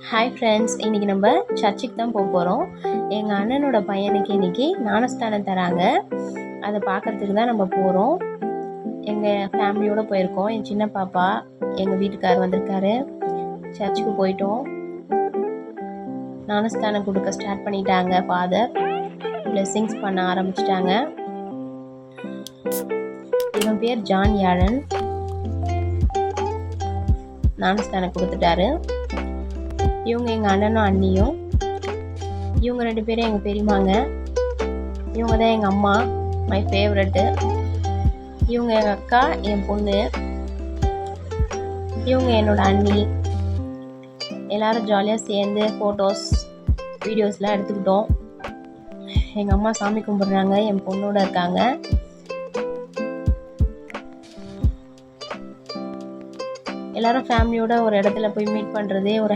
Hi friends, இன்றைக்கி நம்ம சர்ச்சுக்கு தான் போகிறோம். எங்கள் அண்ணனோட பையனுக்கு இன்றைக்கி ஞானஸ்தானம் தராங்க. அதை பார்க்குறதுக்கு தான் நம்ம போகிறோம். எங்கள் ஃபேமிலியோடு போயிருக்கோம். என் சின்ன பாப்பா, எங்கள் வீட்டுக்கார் வந்திருக்காரு. சர்ச்சுக்கு போயிட்டோம். ஞானஸ்தானம் கொடுக்க ஸ்டார்ட் பண்ணிட்டாங்க. ஃபாதர் பிளெஸ்ஸிங்ஸ் பண்ண ஆரம்பிச்சிட்டாங்க. இவன் பேர் ஜான் யாழன். ஞானஸ்தானம் கொடுத்துட்டாரு. இவங்க எங்கள் அண்ணனும் அண்ணியும். இவங்க 2 பேரும் எங்கள் பெரியமாங்க. இவங்க தான் எங்கள் அம்மா, மை ஃபேவரெட்டு. இவங்க எங்கள் அக்கா, என் பொண்ணு. இவங்க என்னோடய அண்ணி. எல்லோரும் ஜாலியாக சேர்ந்து ஃபோட்டோஸ், வீடியோஸ்லாம் எடுத்துக்கிட்டோம். எங்கள் அம்மா சாமி கும்பிட்றாங்க, என் பொண்ணோட இருக்காங்க. எல்லோரும் ஃபேமிலியோட ஒரு இடத்துல போய் மீட் பண்ணுறதே ஒரு